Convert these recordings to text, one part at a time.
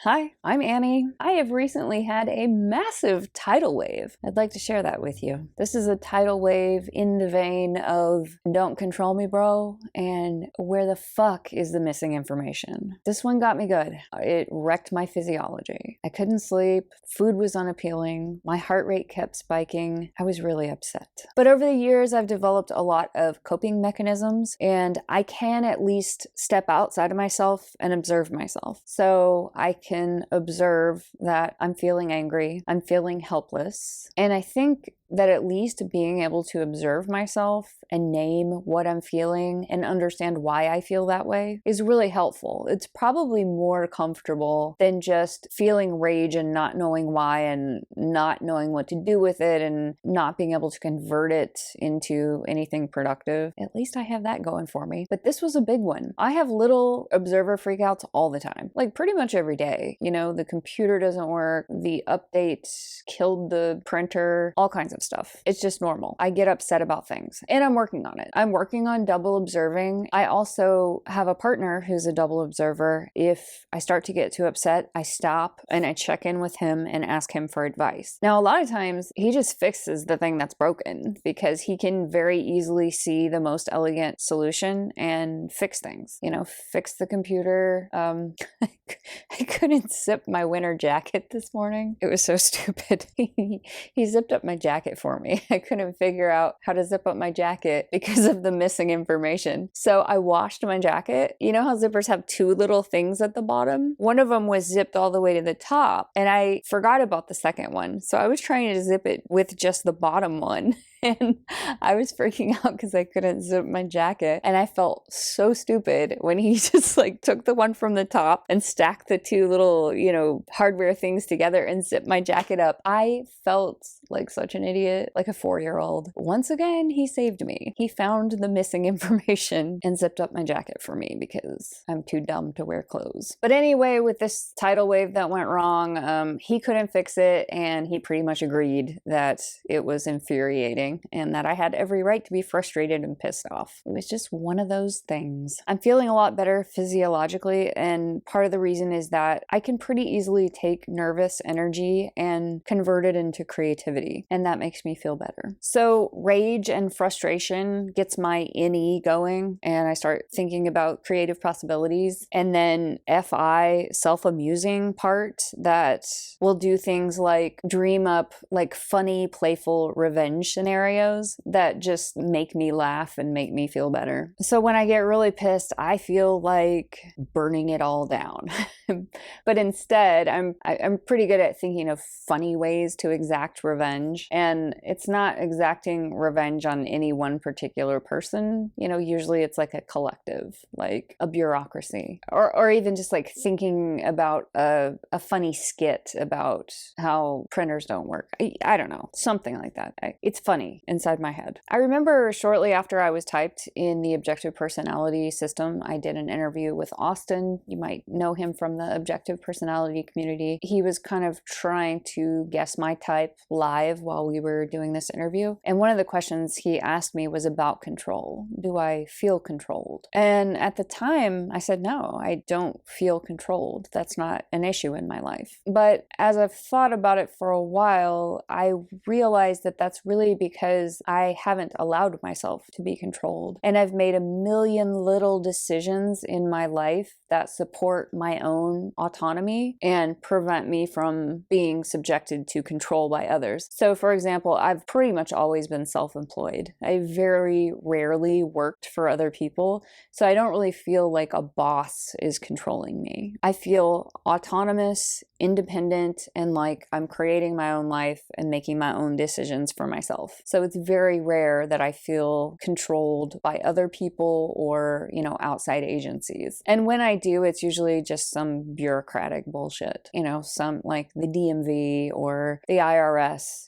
Hi, I'm Annie. I have recently had a massive tidal wave. I'd like to share that with you. This is a tidal wave in the vein of Don't Control Me, Bro, and Where the Fuck is the Missing Information? This one got me good. It wrecked my physiology. I couldn't sleep, food was unappealing, my heart rate kept spiking. I was really upset. But over the years, I've developed a lot of coping mechanisms, and I can at least step outside of myself and observe myself. So I can observe that I'm feeling angry, I'm feeling helpless, and I think that at least being able to observe myself and name what I'm feeling and understand why I feel that way is really helpful. It's probably more comfortable than just feeling rage and not knowing why and not knowing what to do with it and not being able to convert it into anything productive. At least I have that going for me. But this was a big one. I have little observer freakouts all the time, like pretty much every day. You know, the computer doesn't work, the update killed the printer, all kinds of stuff. It's just normal. I get upset about things and I'm working on it. I'm working on double observing. I also have a partner who's a double observer. If I start to get too upset, I stop and I check in with him and ask him for advice. Now, a lot of times he just fixes the thing that's broken because he can very easily see the most elegant solution and fix things. You know, fix the computer. I couldn't zip my winter jacket this morning. It was so stupid. He zipped up my jacket for me. I couldn't figure out how to zip up my jacket because of the missing information. So I washed my jacket. You know how zippers have two little things at the bottom? One of them was zipped all the way to the top, and I forgot about the second one. So I was trying to zip it with just the bottom one. And I was freaking out because I couldn't zip my jacket. And I felt so stupid when he just like took the one from the top and stacked the two little, hardware things together and zipped my jacket up. I felt like such an idiot, like a 4-year-old. Once again, he saved me. He found the missing information and zipped up my jacket for me because I'm too dumb to wear clothes. But anyway, with this tidal wave that went wrong, he couldn't fix it, and he pretty much agreed that it was infuriating and that I had every right to be frustrated and pissed off. It was just one of those things. I'm feeling a lot better physiologically, and part of the reason is that I can pretty easily take nervous energy and convert it into creativity, and that makes me feel better. So rage and frustration gets my NE going, and I start thinking about creative possibilities. And then FI, self-amusing part, that will do things like dream up like funny, playful revenge scenarios that just make me laugh and make me feel better. So when I get really pissed, I feel like burning it all down. But instead, I'm pretty good at thinking of funny ways to exact revenge. And it's not exacting revenge on any one particular person. Usually it's like a collective, like a bureaucracy, or even just like thinking about a funny skit about how printers don't work. I don't know, something like that. It's funny inside my head. I remember shortly after I was typed in the objective personality system, I did an interview with Austin. You might know him from the objective personality community. He was kind of trying to guess my type live while we were doing this interview. And one of the questions he asked me was about control. Do I feel controlled? And at the time, I said, no, I don't feel controlled. That's not an issue in my life. But as I've thought about it for a while, I realized that that's really because I haven't allowed myself to be controlled. And I've made a million little decisions in my life that support my own autonomy and prevent me from being subjected to control by others. So for example, I've pretty much always been self-employed. I very rarely worked for other people, so I don't really feel like a boss is controlling me. I feel autonomous, independent, and like I'm creating my own life and making my own decisions for myself. So it's very rare that I feel controlled by other people or, outside agencies. And when I do, it's usually just some bureaucratic bullshit, some like the DMV or the IRS,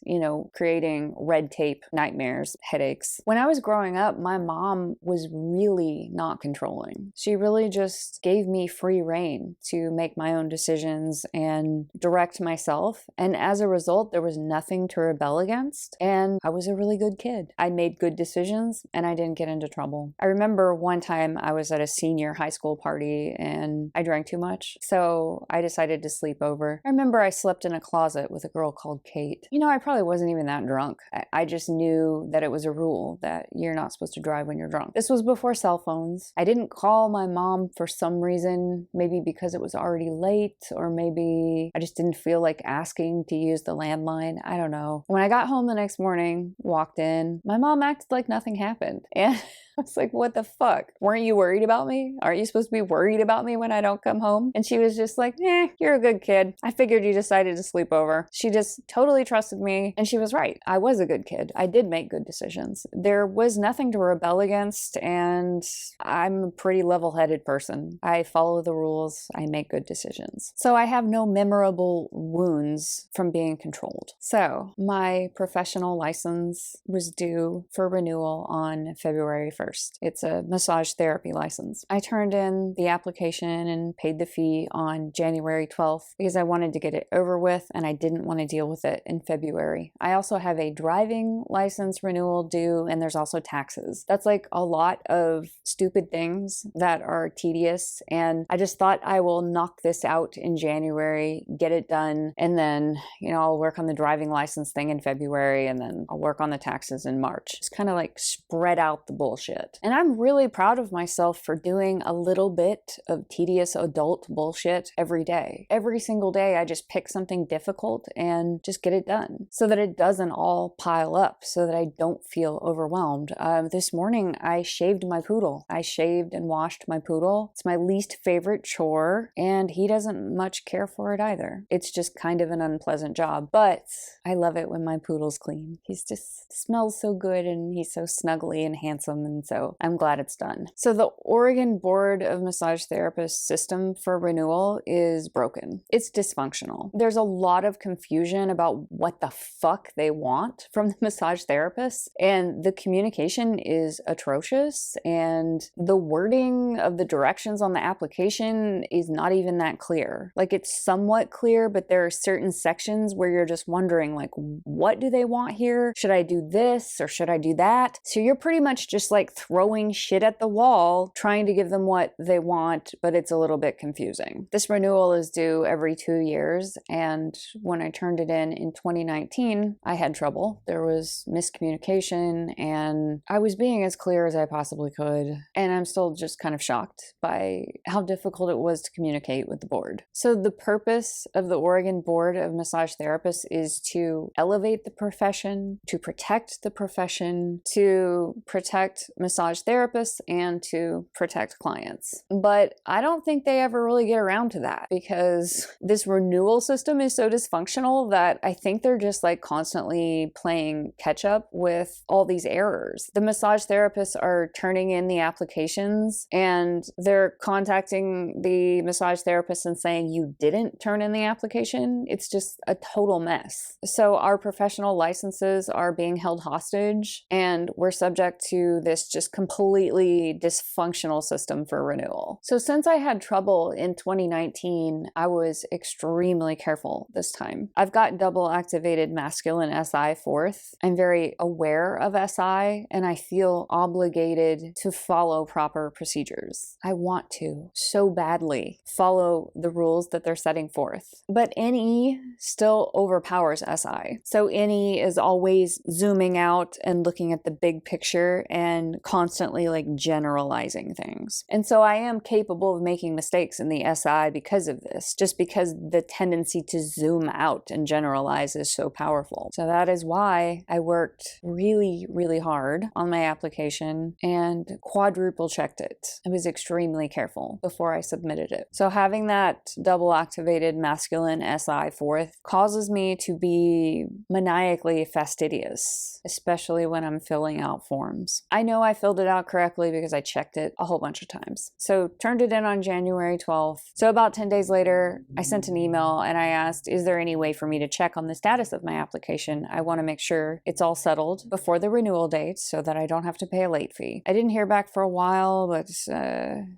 creating red tape nightmares, headaches. When I was growing up, my mom was really not controlling. She really just gave me free rein to make my own decisions and direct myself. And as a result, there was nothing to rebel against. And I was was a really good kid. I made good decisions and I didn't get into trouble. I remember one time I was at a senior high school party and I drank too much, so I decided to sleep over. I remember I slept in a closet with a girl called Kate. You know, I probably wasn't even that drunk. I just knew that it was a rule that you're not supposed to drive when you're drunk. This was before cell phones. I didn't call my mom for some reason, maybe because it was already late, or maybe I just didn't feel like asking to use the landline. I don't know. When I got home the next morning, walked in, my mom acted like nothing happened. And I was like, what the fuck? Weren't you worried about me? Aren't you supposed to be worried about me when I don't come home? And she was just like, you're a good kid. I figured you decided to sleep over. She just totally trusted me. And she was right. I was a good kid. I did make good decisions. There was nothing to rebel against, and I'm a pretty level-headed person. I follow the rules. I make good decisions. So I have no memorable wounds from being controlled. So my professional license was due for renewal on February 1st. It's a massage therapy license. I turned in the application and paid the fee on January 12th because I wanted to get it over with and I didn't want to deal with it in February. I also have a driving license renewal due, and there's also taxes. That's like a lot of stupid things that are tedious, and I just thought I will knock this out in January, get it done, and then, I'll work on the driving license thing in February, and then I'll work on the taxes in March. Just kind of like spread out the bullshit. And I'm really proud of myself for doing a little bit of tedious adult bullshit every day. Every single day, I just pick something difficult and just get it done so that it doesn't all pile up, so that I don't feel overwhelmed. This morning, I shaved my poodle. I shaved and washed my poodle. It's my least favorite chore, and he doesn't much care for it either. It's just kind of an unpleasant job, but I love it when my poodle's clean. He's just smells so good, and he's so snuggly and handsome, and so I'm glad it's done. So the Oregon Board of Massage Therapists system for renewal is broken. It's dysfunctional. There's a lot of confusion about what the fuck they want from the massage therapists, and the communication is atrocious, and the wording of the directions on the application is not even that clear. Like, it's somewhat clear, but there are certain sections where you're just wondering, like, what do they want here? Should I do this or should I do that? So you're pretty much just like throwing shit at the wall, trying to give them what they want, but it's a little bit confusing. This renewal is due every 2 years, and when I turned it in 2019, I had trouble. There was miscommunication, and I was being as clear as I possibly could, and I'm still just kind of shocked by how difficult it was to communicate with the board. So the purpose of the Oregon Board of Massage Therapists is to elevate the profession, to protect the profession, to protect massage therapists, and to protect clients. But I don't think they ever really get around to that, because this renewal system is so dysfunctional that I think they're just like constantly playing catch up with all these errors. The massage therapists are turning in the applications and they're contacting the massage therapist and saying, you didn't turn in the application. It's just a total mess. So our professional licenses are being held hostage, and we're subject to this just completely dysfunctional system for renewal. So since I had trouble in 2019, I was extremely careful this time. I've got double activated masculine SI fourth. I'm very aware of SI, and I feel obligated to follow proper procedures. I want to so badly follow the rules that they're setting forth. But NE still overpowers SI. So NE is always zooming out and looking at the big picture and constantly like generalizing things. And so I am capable of making mistakes in the SI because of this, just because the tendency to zoom out and generalize is so powerful. So that is why I worked really, really hard on my application and quadruple checked it. I was extremely careful before I submitted it. So having that double activated masculine SI fourth causes me to be maniacally fastidious, especially when I'm filling out forms. I know I filled it out correctly because I checked it a whole bunch of times. So turned it in on January 12th. So about 10 days later, I sent an email and I asked, is there any way for me to check on the status of my application? I want to make sure it's all settled before the renewal date so that I don't have to pay a late fee. I didn't hear back for a while, but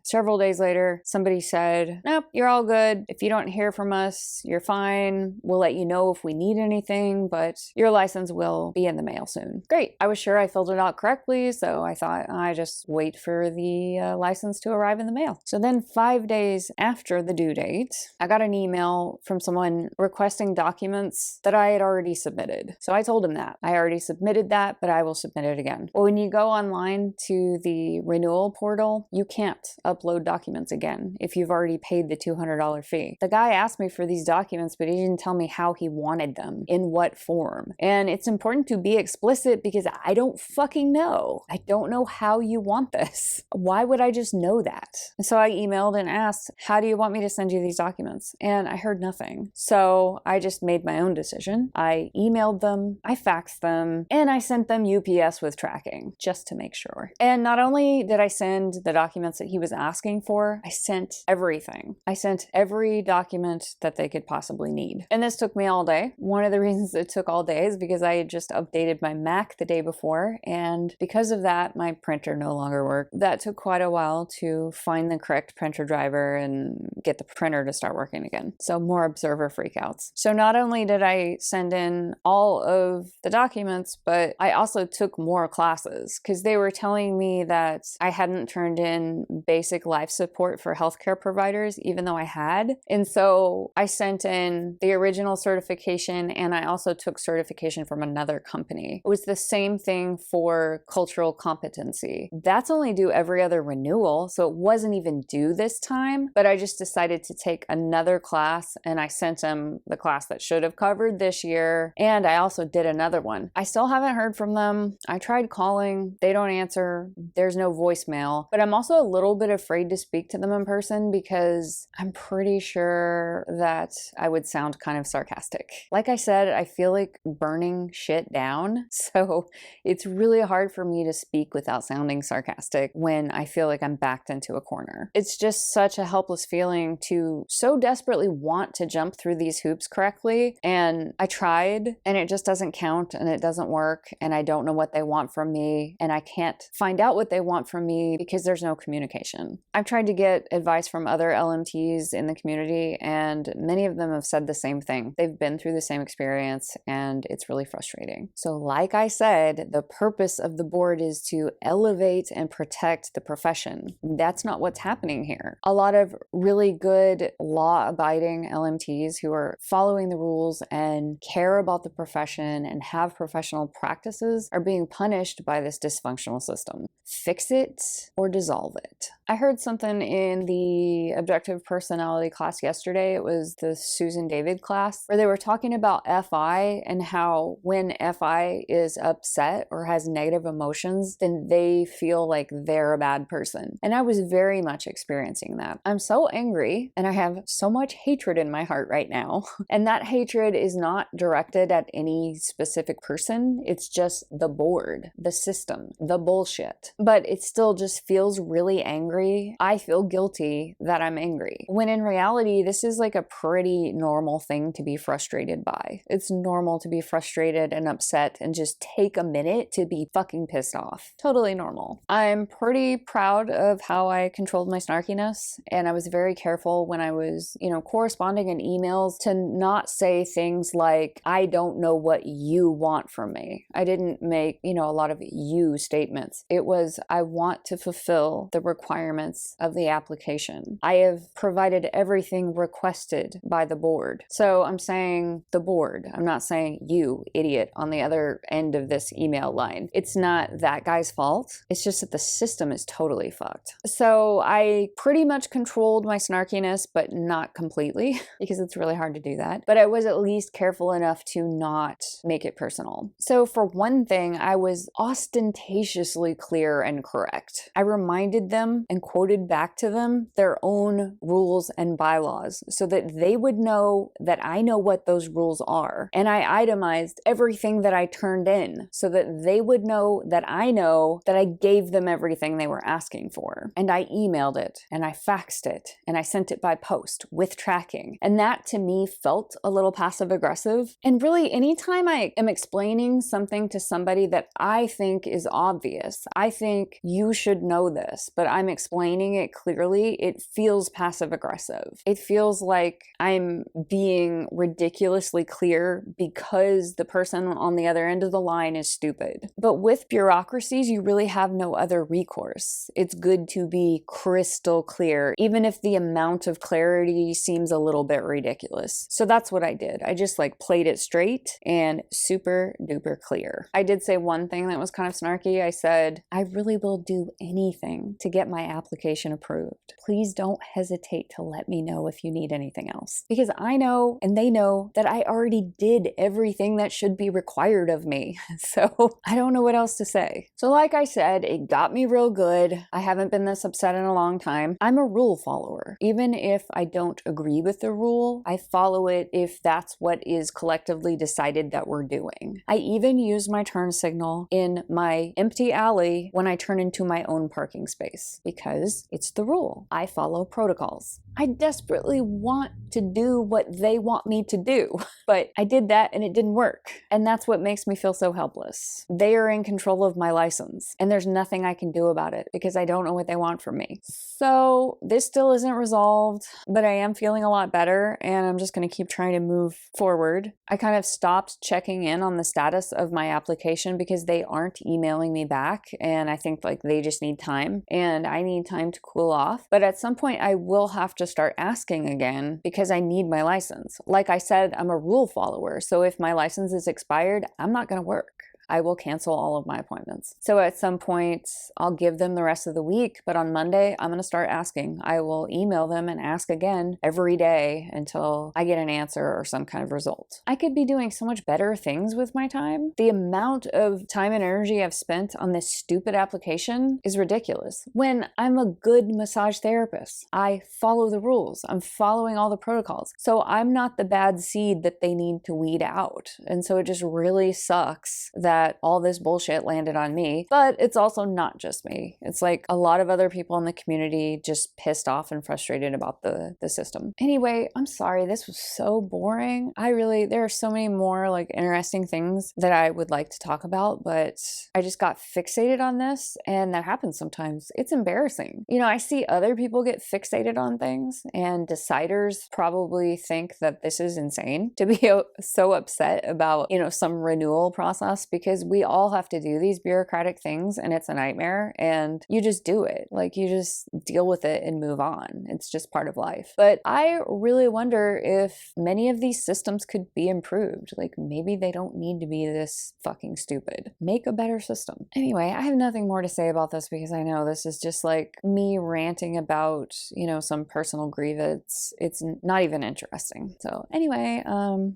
several days later, somebody said, nope, you're all good. If you don't hear from us, you're fine. We'll let you know if we need anything, but your license will be in the mail soon. Great. I was sure I filled it out correctly, so I thought I just wait for the license to arrive in the mail. So then 5 days after the due date, I got an email from someone requesting documents that I had already submitted. So I told him that. I already submitted that, but I will submit it again. Well, when you go online to the renewal portal, you can't upload documents again if you've already paid the $200 fee. The guy asked me for these documents, but he didn't tell me how he wanted them, in what form. And it's important to be explicit because I don't fucking know. I don't know how you want this. Why would I just know that? And so I emailed and asked, how do you want me to send you these documents? And I heard nothing. So I just made my own decision. I emailed them, I faxed them, and I sent them UPS with tracking, just to make sure. And not only did I send the documents that he was asking for, I sent everything. I sent every document that they could possibly need. And this took me all day. One of the reasons it took all day is because I had just updated my Mac the day before, and because of that, my printer no longer worked. That took quite a while to find the correct printer driver and get the printer to start working again. So more observer freakouts. So not only did I send in all of the documents, but I also took more classes because they were telling me that I hadn't turned in basic life support for healthcare providers, even though I had. And so I sent in the original certification, and I also took certification from another company. It was the same thing for cultural competency. That's only due every other renewal, so it wasn't even due this time, but I just decided to take another class, and I sent them the class that should have covered this year, and I also did another one. I still haven't heard from them. I tried calling, they don't answer, there's no voicemail, but I'm also a little bit afraid to speak to them in person because I'm pretty sure that I would sound kind of sarcastic. Like I said, I feel like burning shit down, so it's really hard for me to speak without sounding sarcastic when I feel like I'm backed into a corner. It's just such a helpless feeling to so desperately want to jump through these hoops correctly, and I tried, and it just doesn't count, and it doesn't work, and I don't know what they want from me, and I can't find out what they want from me because there's no communication. I've tried to get advice from other LMTs in the community, and many of them have said the same thing. They've been through the same experience, and it's really frustrating. So like I said, the purpose of the board is to elevate and protect the profession. That's not what's happening here. A lot of really good law-abiding LMTs who are following the rules and care about the profession and have professional practices are being punished by this dysfunctional system. Fix it or dissolve it. I heard something in the objective personality class yesterday. It was the Susan David class where they were talking about FI and how when FI is upset or has negative emotions, then they feel like they're a bad person. And I was very much experiencing that. I'm so angry and I have so much hatred in my heart right now. And that hatred is not directed at any specific person. It's just the board, the system, the bullshit. But it still just feels really angry. I feel guilty that I'm angry. When in reality, this is like a pretty normal thing to be frustrated by. It's normal to be frustrated and upset and just take a minute to be fucking pissed off. Totally normal. I'm pretty proud of how I controlled my snarkiness, and I was very careful when I was, corresponding in emails to not say things like, I don't know what you want from me. I didn't make, a lot of you statements. It was, I want to fulfill the requirements of the application. I have provided everything requested by the board. So I'm saying the board. I'm not saying you, idiot, on the other end of this email line. It's not that guy's fault. It's just that the system is totally fucked. So I pretty much controlled my snarkiness, but not completely, because it's really hard to do that. But I was at least careful enough to not make it personal. So for one thing, I was ostentatiously clear and correct. I reminded them and quoted back to them their own rules and bylaws so that they would know that I know what those rules are. And I itemized everything that I turned in so that they would know that I know know that I gave them everything they were asking for. And I emailed it, and I faxed it, and I sent it by post with tracking. And that to me felt a little passive aggressive. And really, anytime I am explaining something to somebody that I think is obvious, I think you should know this, but I'm explaining it clearly, it feels passive aggressive. It feels like I'm being ridiculously clear because the person on the other end of the line is stupid. But with bureaucracies, you really have no other recourse. It's good to be crystal clear, even if the amount of clarity seems a little bit ridiculous. So that's what I did. I just played it straight and super duper clear. I did say one thing that was kind of snarky. I said, I really will do anything to get my application approved. Please don't hesitate to let me know if you need anything else. Because I know, and they know, that I already did everything that should be required of me. So I don't know what else to say. So like I said, it got me real good. I haven't been this upset in a long time. I'm a rule follower. Even if I don't agree with the rule, I follow it if that's what is collectively decided that we're doing. I even use my turn signal in my empty alley when I turn into my own parking space because it's the rule. I follow protocols. I desperately want to do what they want me to do, but I did that and it didn't work. And that's what makes me feel so helpless. They are in control of my license and there's nothing I can do about it because I don't know what they want from me. So this still isn't resolved, but I am feeling a lot better and I'm just going to keep trying to move forward. I kind of stopped checking in on the status of my application because they aren't emailing me back and I think they just need time and I need time to cool off. But at some point I will have to start asking again because I need my license. Like I said, I'm a rule follower. So if my license is expired, I'm not going to work. I will cancel all of my appointments. So at some point, I'll give them the rest of the week, but on Monday, I'm going to start asking. I will email them and ask again every day until I get an answer or some kind of result. I could be doing so much better things with my time. The amount of time and energy I've spent on this stupid application is ridiculous. When I'm a good massage therapist, I follow the rules. I'm following all the protocols. So I'm not the bad seed that they need to weed out. And so it just really sucks that all this bullshit landed on me, but it's also not just me. It's a lot of other people in the community just pissed off and frustrated about the system. Anyway, I'm sorry, this was so boring. There are so many more interesting things that I would like to talk about, but I just got fixated on this and that happens sometimes. It's embarrassing. I see other people get fixated on things and deciders probably think that this is insane to be so upset about, some renewal process because we all have to do these bureaucratic things and it's a nightmare and you just do it. You just deal with it and move on. It's just part of life. But I really wonder if many of these systems could be improved. Maybe they don't need to be this fucking stupid. Make a better system. Anyway, I have nothing more to say about this because I know this is just me ranting about, some personal grievance. It's not even interesting. So anyway,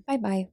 bye-bye.